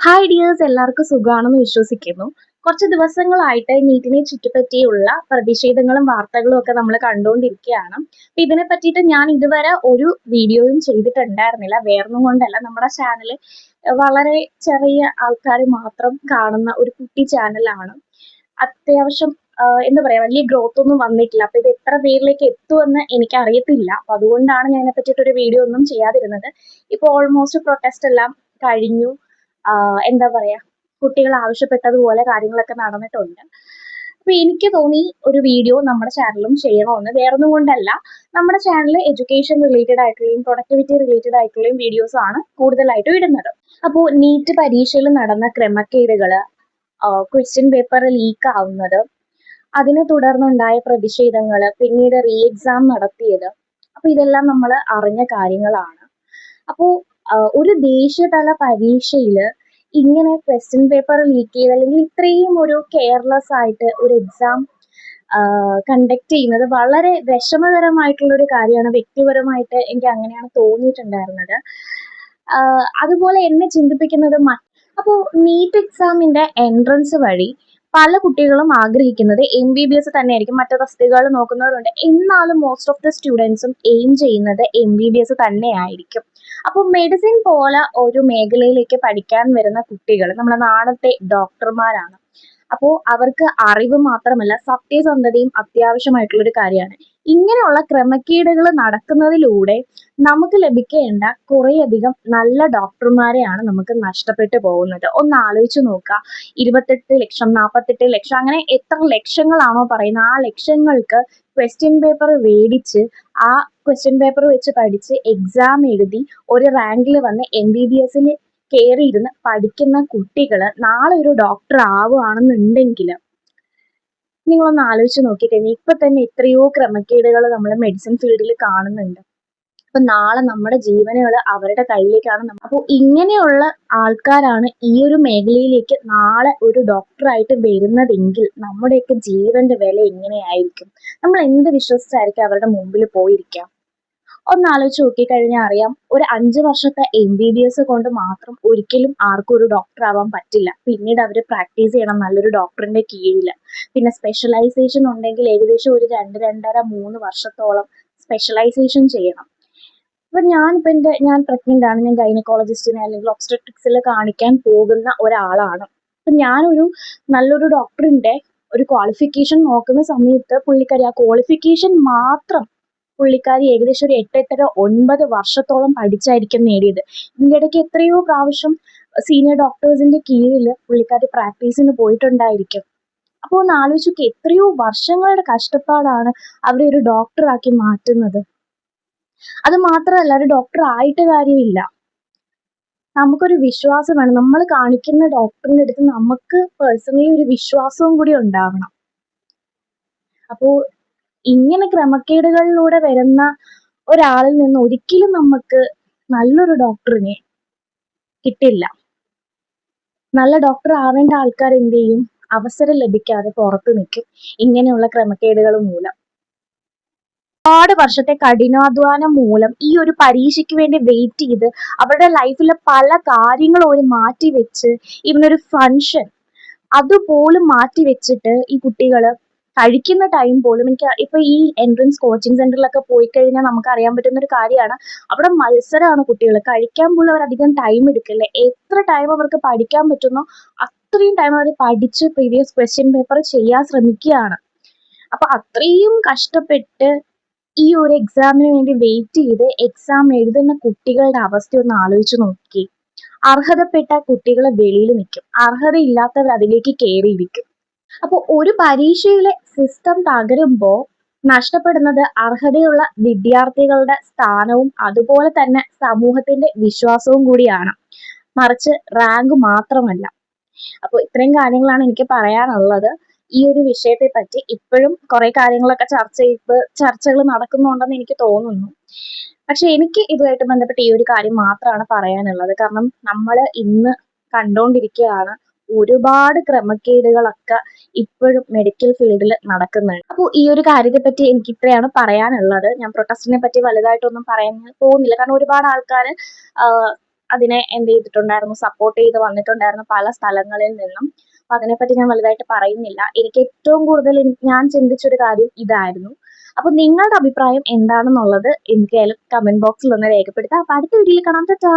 Hi dears, എല്ലാവർക്കും സുഖമാണെന്ന് വിശ്വസിക്കുന്നു. കുറച്ച് ദിവസങ്ങളായിട്ട് നീറ്റിനെ ചുറ്റിപ്പറ്റിയുള്ള പ്രതിഷേധങ്ങളും വാർത്തകളും ഒക്കെ നമ്മൾ കണ്ടുകൊണ്ടിരിക്കുകയാണ്. അപ്പൊ ഇതിനെ പറ്റിയിട്ട് ഞാൻ ഇതുവരെ ഒരു വീഡിയോയും ചെയ്തിട്ടുണ്ടായിരുന്നില്ല. വേറൊന്നും കൊണ്ടല്ല, നമ്മുടെ ചാനൽ വളരെ ചെറിയ ആൾക്കാർ മാത്രം കാണുന്ന ഒരു കുട്ടി ചാനലാണ്. അത്യാവശ്യം എന്താ പറയാ, വലിയ ഗ്രോത്ത് ഒന്നും വന്നിട്ടില്ല. അപ്പൊ ഇത് എത്ര പേരിലേക്ക് എത്തുമെന്ന് എനിക്ക് അറിയത്തില്ല. അപ്പൊ അതുകൊണ്ടാണ് ഞാൻ ഇതിനെ പറ്റിയിട്ട് ഒരു വീഡിയോ ഒന്നും ചെയ്യാതിരുന്നത്. ഇപ്പൊ ഓൾമോസ്റ്റ് പ്രൊട്ടസ്റ്റ് എല്ലാം കഴിഞ്ഞു. എന്താ പറയാ, കുട്ടികൾ ആവശ്യപ്പെട്ടതുപോലെ കാര്യങ്ങളൊക്കെ നടന്നിട്ടുണ്ട്. അപ്പൊ എനിക്ക് തോന്നി ഒരു വീഡിയോ നമ്മുടെ ചാനലിലും ചെയ്യണമെന്ന്. വേറൊന്നും കൊണ്ടല്ല, നമ്മുടെ ചാനൽ എഡ്യൂക്കേഷൻ റിലേറ്റഡ് ആയിട്ടുള്ളയും പ്രൊഡക്ടിവിറ്റി റിലേറ്റഡ് ആയിട്ടുള്ളയും വീഡിയോസ് ആണ് കൂടുതലായിട്ടും ഇടുന്നത്. അപ്പോൾ നീറ്റ് പരീക്ഷയിൽ നടന്ന ക്രമക്കേടുകള്, ക്വസ്റ്റ്യൻ പേപ്പർ ലീക്ക് ആവുന്നത്, അതിനെ തുടർന്നുണ്ടായ പ്രതിഷേധങ്ങള്, പിന്നീട് റീ എക്സാം നടത്തിയത്, അപ്പൊ ഇതെല്ലാം നമ്മൾ അറിഞ്ഞ കാര്യങ്ങളാണ്. അപ്പോൾ ഒരു ദേശീയതല പരീക്ഷയിൽ ഇങ്ങനെ ക്വസ്റ്റ്യൻ പേപ്പർ ലീക്ക് ചെയ്ത്, അല്ലെങ്കിൽ ഇത്രയും ഒരു കെയർലെസ് ആയിട്ട് ഒരു എക്സാം കണ്ടക്ട് ചെയ്യുന്നത് വളരെ വിഷമകരമായിട്ടുള്ള ഒരു കാര്യമാണ്. വ്യക്തിപരമായിട്ട് എനിക്ക് അങ്ങനെയാണ് തോന്നിയിട്ടുണ്ടായിരുന്നത്. അതുപോലെ എന്നെ ചിന്തിപ്പിക്കുന്നത് അപ്പോൾ നീറ്റ് എക്സാമിന്റെ എൻട്രൻസ് വഴി പല കുട്ടികളും ആഗ്രഹിക്കുന്നത് MBBS തന്നെയായിരിക്കും. മറ്റു തസ്തികകൾ നോക്കുന്നവരുണ്ട്, എന്നാലും മോസ്റ്റ് ഓഫ് ദ സ്റ്റുഡൻസും എയിം ചെയ്യുന്നത് MBBS തന്നെയായിരിക്കും. അപ്പോൾ മെഡിസിൻ പോലെ ഒരു മേഖലയിലേക്ക് പഠിക്കാൻ വരുന്ന കുട്ടികൾ നമ്മുടെ നാളത്തെ ഡോക്ടർമാരാണ്. അപ്പോൾ അവർക്ക് അറിവ് മാത്രമല്ല, സത്യസന്ധതയും അത്യാവശ്യമായിട്ടുള്ള ഒരു കാര്യമാണ്. ഇങ്ങനെയുള്ള ക്രമക്കേടുകൾ നടക്കുന്നതിലൂടെ നമുക്ക് ലഭിക്കേണ്ട കുറേയധികം നല്ല ഡോക്ടർമാരെയാണ് നമുക്ക് നഷ്ടപ്പെട്ടു പോകുന്നത്. ഒന്ന് ആലോചിച്ച് നോക്കുക. 28 ലക്ഷം, 48 ലക്ഷം, അങ്ങനെ എത്ര ലക്ഷങ്ങളാണോ പറയുന്നത്, ആ ലക്ഷങ്ങൾക്ക് ക്വസ്റ്റ്യൻ പേപ്പർ മേടിച്ച് ആ ക്വസ്റ്റ്യൻ പേപ്പർ വെച്ച് പഠിച്ച് എക്സാം എഴുതി ഒരു റാങ്കിൽ വന്ന് MBBS കയറിയിരുന്ന് പഠിക്കുന്ന കുട്ടികൾ നാളെ ഒരു ഡോക്ടർ ആവുകയാണെന്നുണ്ടെങ്കിൽ നിങ്ങളൊന്ന് ആലോചിച്ച് നോക്കിക്കഴിഞ്ഞാൽ ഇപ്പൊ തന്നെ എത്രയോ ക്രമക്കേടുകൾ നമ്മൾ മെഡിസിൻ ഫീൽഡിൽ കാണുന്നുണ്ട്. അപ്പൊ നാളെ നമ്മുടെ ജീവനുകൾ അവരുടെ കയ്യിലേക്കാണ്. അപ്പോൾ ഇങ്ങനെയുള്ള ആൾക്കാരാണ് ഈ ഒരു മേഖലയിലേക്ക് നാളെ ഒരു ഡോക്ടറായിട്ട് വരുന്നതെങ്കിൽ നമ്മുടെയൊക്കെ ജീവന്റെ വില എങ്ങനെയായിരിക്കും? നമ്മൾ എന്ത് വിശ്വസിച്ചായിരിക്കും അവരുടെ മുമ്പിൽ പോയിരിക്കാം? ഒന്ന് ആലോചിച്ച് നോക്കിക്കഴിഞ്ഞാൽ അറിയാം, ഒരു 5 വർഷത്തെ MBBS കൊണ്ട് മാത്രം ഒരിക്കലും ആർക്കും ഒരു ഡോക്ടർ ആവാൻ പറ്റില്ല. പിന്നീട് അവർ പ്രാക്ടീസ് ചെയ്യണം നല്ലൊരു ഡോക്ടറിന്റെ കീഴിൽ. പിന്നെ സ്പെഷ്യലൈസേഷൻ ഉണ്ടെങ്കിൽ ഏകദേശം ഒരു 2, 2.5, 3 വർഷത്തോളം സ്പെഷ്യലൈസേഷൻ ചെയ്യണം. അപ്പൊ ഞാൻ പ്രഗ്നന്റ് ആണ്. ഞാൻ ഗൈനക്കോളജിസ്റ്റിനെ അല്ലെങ്കിൽ ഒബ്സ്റ്ററ്റിക്സിൽ കാണിക്കാൻ പോകുന്ന ഒരാളാണ്. അപ്പൊ ഞാനൊരു നല്ലൊരു ഡോക്ടറിന്റെ ഒരു ക്വാളിഫിക്കേഷൻ നോക്കുന്ന സമയത്ത് പുള്ളിക്കാരി ആ ക്വാളിഫിക്കേഷൻ മാത്രം പുള്ളിക്കാരി ഏകദേശം ഒരു 8, 8.5, 9 വർഷത്തോളം പഠിച്ചായിരിക്കും നേടിയത്. ഇതിന്റെ ഇടയ്ക്ക് എത്രയോ പ്രാവശ്യം സീനിയർ ഡോക്ടേഴ്സിന്റെ കീഴിൽ പുള്ളിക്കാരി പ്രാക്ടീസിന് പോയിട്ടുണ്ടായിരിക്കും. അപ്പോൾ ഒന്ന് ആലോചിച്ച് നോക്കി, എത്രയോ വർഷങ്ങളുടെ കഷ്ടപ്പാടാണ് അവരെ ഒരു ഡോക്ടറാക്കി മാറ്റുന്നത്. അത് മാത്രമല്ല, ഒരു ഡോക്ടർ ആയിട്ട് കാര്യമില്ല, നമുക്കൊരു വിശ്വാസം വേണം. നമ്മൾ കാണിക്കുന്ന ഡോക്ടറിന്റെ അടുത്ത് നമുക്ക് പേഴ്സണലി ഒരു വിശ്വാസവും കൂടി ഉണ്ടാവണം. അപ്പോൾ ഇങ്ങനെ ക്രമക്കേടുകളിലൂടെ വരുന്ന ഒരാളിൽ നിന്ന് ഒരിക്കലും നമുക്ക് നല്ലൊരു ഡോക്ടറിനെ കിട്ടില്ല. നല്ല ഡോക്ടർ ആവേണ്ട ആൾക്കാർ എന്ത് ചെയ്യും? അവസരം ലഭിക്കാതെ പുറത്തു നിൽക്കും ഇങ്ങനെയുള്ള ക്രമക്കേടുകൾ മൂലം. ഒരുപാട് വർഷത്തെ കഠിനാധ്വാനം മൂലം ഈ ഒരു പരീക്ഷയ്ക്ക് വേണ്ടി വെയിറ്റ് ചെയ്ത് അവരുടെ ലൈഫിലെ പല കാര്യങ്ങളും ഒരു മാറ്റി വെച്ച് ഇവനൊരു ഫങ്ഷൻ അതുപോലും മാറ്റി വെച്ചിട്ട് ഈ കുട്ടികള് കഴിക്കുന്ന ടൈം പോലും, എനിക്ക് ഇപ്പൊ ഈ എൻട്രൻസ് കോച്ചിങ് സെന്ററിലൊക്കെ പോയി കഴിഞ്ഞാൽ നമുക്ക് അറിയാൻ പറ്റുന്ന ഒരു കാര്യമാണ്, അവിടെ മത്സരമാണ്. കുട്ടികൾ കഴിക്കാൻ പോലും അവർ അധികം ടൈം എടുക്കില്ല. എത്ര ടൈം അവർക്ക് പഠിക്കാൻ പറ്റുന്നോ അത്രയും ടൈം അവർ പഠിച്ച് പ്രീവിയസ് ക്വസ്റ്റ്യൻ പേപ്പർ ചെയ്യാൻ ശ്രമിക്കുകയാണ്. അപ്പൊ അത്രയും കഷ്ടപ്പെട്ട് ഈ ഒരു എക്സാമിന് വേണ്ടി വെയിറ്റ് ചെയ്ത് എക്സാം എഴുതുന്ന കുട്ടികളുടെ അവസ്ഥ ഒന്ന് ആലോചിച്ച് നോക്കി. അർഹതപ്പെട്ട കുട്ടികൾ വെളിയിൽ നിൽക്കും, അർഹതയില്ലാത്തവർ അതിലേക്ക് കയറിയിരിക്കും. അപ്പോൾ ഒരു പരീക്ഷയിലെ സിസ്റ്റം തകരുമ്പോൾ നഷ്ടപ്പെടുന്നത് അർഹതയുള്ള വിദ്യാർത്ഥികളുടെ സ്ഥാനവും അതുപോലെ തന്നെ സമൂഹത്തിന്റെ വിശ്വാസവും കൂടിയാണ്, മറിച്ച് റാങ്ക് മാത്രമല്ല. അപ്പോൾ ഇത്രയും കാര്യങ്ങളാണ് എനിക്ക് പറയാനുള്ളത് ഈ ഒരു വിഷയത്തെ പറ്റി. ഇപ്പോഴും കുറെ കാര്യങ്ങളൊക്കെ ചർച്ചകൾ നടക്കുന്നുണ്ടെന്ന് എനിക്ക് തോന്നുന്നു. പക്ഷെ എനിക്ക് ഇതുമായിട്ട് ബന്ധപ്പെട്ട് ഈ ഒരു കാര്യം മാത്രമാണ് പറയാനുള്ളത്. കാരണം നമ്മൾ ഇന്ന് കണ്ടുകൊണ്ടിരിക്കുകയാണ് ഒരുപാട് ക്രമക്കേടുകളൊക്കെ ഇപ്പോഴും മെഡിക്കൽ ഫീൽഡിൽ നടക്കുന്നുണ്ട്. അപ്പോൾ ഈ ഒരു കാര്യത്തെ പറ്റി എനിക്ക് ഇത്രയാണ് പറയാനുള്ളത്. ഞാൻ പ്രൊട്ടസ്റ്റിനെ പറ്റി വലുതായിട്ടൊന്നും പറയാൻ പോകുന്നില്ല, കാരണം ഒരുപാട് ആൾക്കാർ അതിനെ എന്ത് ചെയ്തിട്ടുണ്ടായിരുന്നു, സപ്പോർട്ട് ചെയ്ത് വന്നിട്ടുണ്ടായിരുന്നു പല സ്ഥലങ്ങളിൽ നിന്നും. അപ്പൊ അതിനെപ്പറ്റി ഞാൻ വലുതായിട്ട് പറയുന്നില്ല. എനിക്ക് ഏറ്റവും കൂടുതൽ ഞാൻ ചിന്തിച്ചൊരു കാര്യം ഇതായിരുന്നു. അപ്പൊ നിങ്ങളുടെ അഭിപ്രായം എന്താണെന്നുള്ളത് എനിക്ക് കമന്റ് ബോക്സിൽ ഒന്ന് രേഖപ്പെടുത്താം. അപ്പൊ അടുത്ത വീഡിയോയിൽ കാണാം. ടാറ്റാ.